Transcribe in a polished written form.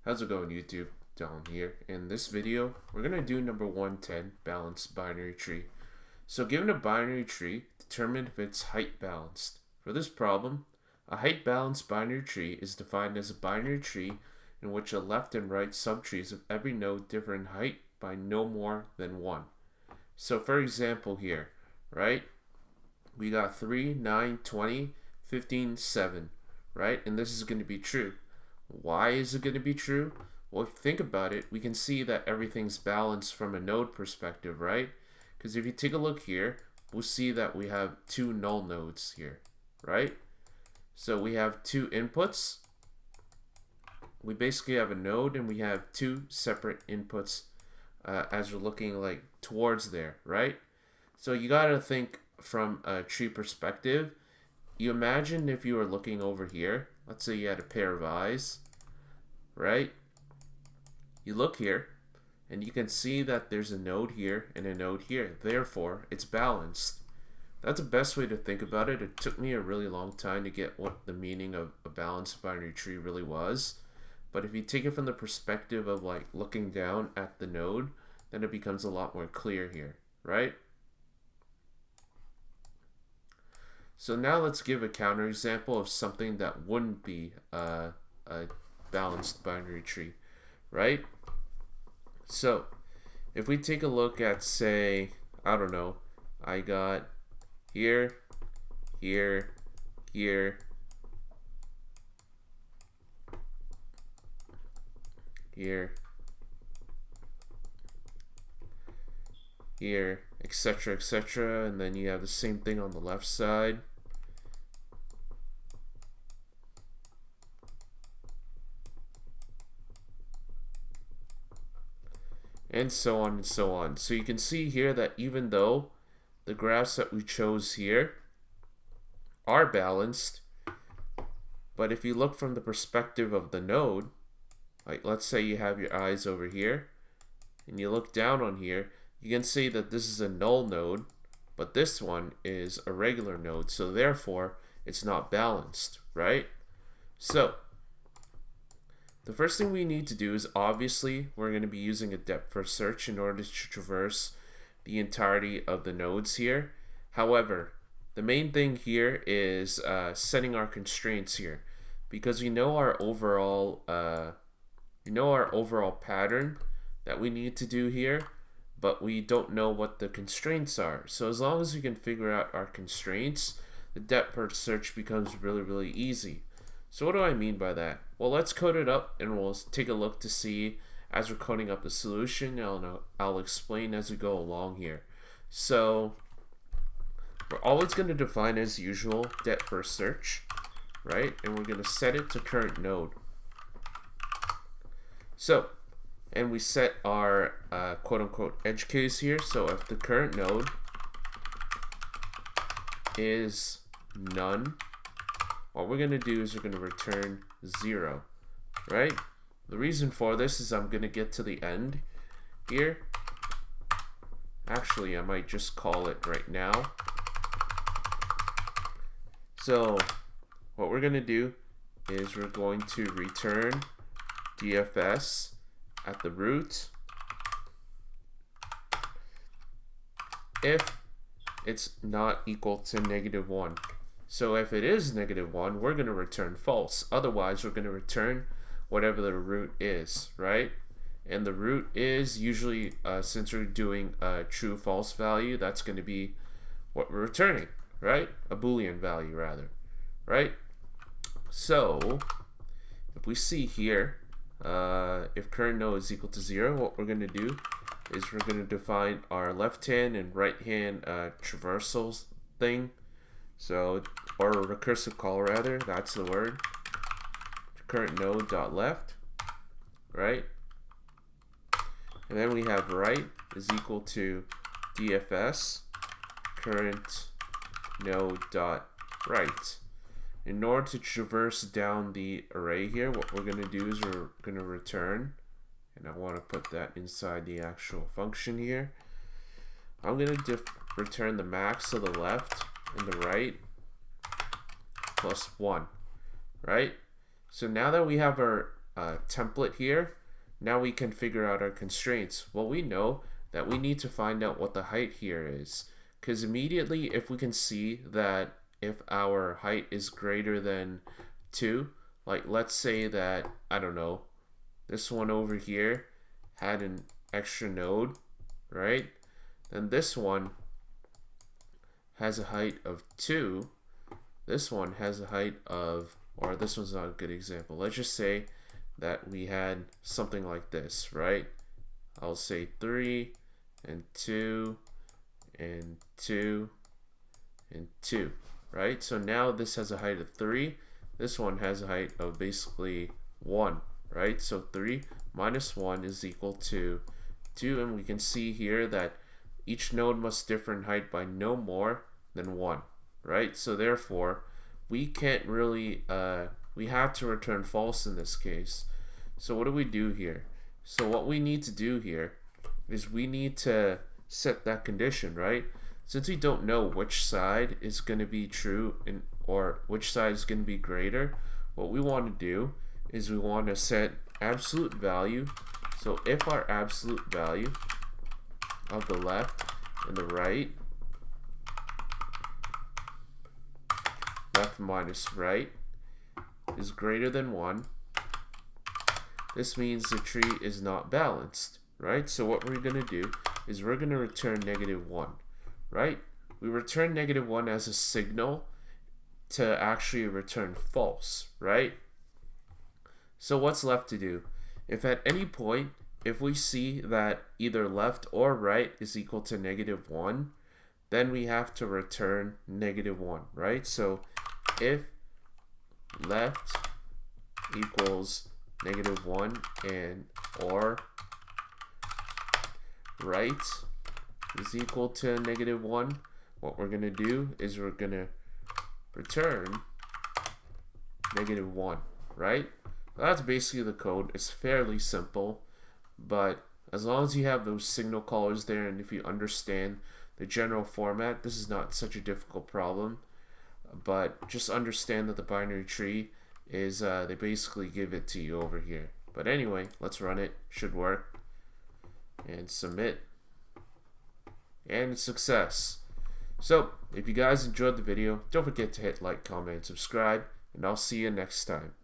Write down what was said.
How's it going, YouTube? Down here. In this video, we're going to do number 110, balanced binary tree. So given a binary tree, determine if it's height balanced. For this problem, a height balanced binary tree is defined as a binary tree in which a left and right subtrees of every node differ in height by no more than 1. So for example here, right? We got 3, 9, 20, 15, 7, right? And this is going to be true. Why is it going to be true? Well, if you think about it, we can see that everything's balanced from a node perspective, right? Because if you take a look here, we'll see that we have two null nodes here, right? So we have two inputs. We basically have a node and we have two separate inputs as we're looking like towards there, right? So you got to think from a tree perspective. You imagine if you were looking over here, let's say you had a pair of eyes, right? You look here and you can see that there's a node here and a node here. Therefore, it's balanced. That's the best way to think about it. It took me a really long time to get what the meaning of a balanced binary tree really was. But if you take it from the perspective of like looking down at the node, then it becomes a lot more clear here, right? So now let's give a counterexample of something that wouldn't be a balanced binary tree, right? So if we take a look at, say, I don't know, I got here, here, here, here, here, etc., etc., and then you have the same thing on the left side. And so on and so on. So you can see here that even though the graphs that we chose here are balanced, but if you look from the perspective of the node, like let's say you have your eyes over here, and you look down on here, you can see that this is a null node, but this one is a regular node, so therefore it's not balanced, right? So the first thing we need to do is obviously we're going to be using a depth first search in order to traverse the entirety of the nodes here. However, the main thing here is setting our constraints here, because we know our overall pattern that we need to do here, but we don't know what the constraints are. So as long as we can figure out our constraints, the depth first search becomes really easy. So what do I mean by that? Well, let's code it up and we'll take a look to see as we're coding up the solution. I'll explain as we go along here. So we're always going to define, as usual, depth first search, right? And we're going to set it to current node. So, and we set our quote-unquote edge case here. So if the current node is none, what we're going to do is we're going to return 0, right? The reason for this is I'm going to get to the end here. Actually, I might just call it right now. So what we're going to do is we're going to return DFS at the root if it's not equal to -1. So if it is -1, we're going to return false. Otherwise, we're going to return whatever the root is, right? And the root is usually, since we're doing a true false value, that's going to be what we're returning, right? A Boolean value rather, right? So if we see here, if current node is equal to 0, what we're going to do is we're going to define our left hand and right hand traversals thing. So, or a recursive call rather, that's the word. Current node dot left, right? And then we have right is equal to DFS current node dot right. In order to traverse down the array here, what we're going to do is we're going to return, and I want to put that inside the actual function here. I'm going to return the max to the left and the right plus 1, right? So now that we have our template here, now we can figure out our constraints. Well, we know that we need to find out what the height here is, because immediately if we can see that if our height is greater than 2, like let's say that, I don't know, this one over here had an extra node, right? Then this one has a height of 2. This one has a height of, or this one's not a good example. Let's just say that we had something like this, right? I'll say 3 and 2 and 2 and 2, right? So now this has a height of 3. This one has a height of basically 1, right? So 3 minus 1 is equal to 2, and we can see here that each node must differ in height by no more than 1, right? So therefore, we can't really, we have to return false in this case. So what do we do here? So what we need to do here is we need to set that condition, right? Since we don't know which side is going to be true or which side is going to be greater, what we want to do is we want to set absolute value. So if our absolute value of the left and the right, left minus right, is greater than 1, this means the tree is not balanced, right? So what we're going to do is we're going to return -1, right? We return -1 as a signal to actually return false, right? So what's left to do? If at any point, if we see that either left or right is equal to -1, then we have to return -1, right? So if left equals -1 and or right is equal to -1, what we're going to do is we're going to return -1, right? That's basically the code. It's fairly simple, but as long as you have those signal callers there and if you understand the general format, this is not such a difficult problem. But just understand that the binary tree is, they basically give it to you over here. But anyway, let's run it. Should work. And submit. And it's success. So, if you guys enjoyed the video, don't forget to hit like, comment, and subscribe. And I'll see you next time.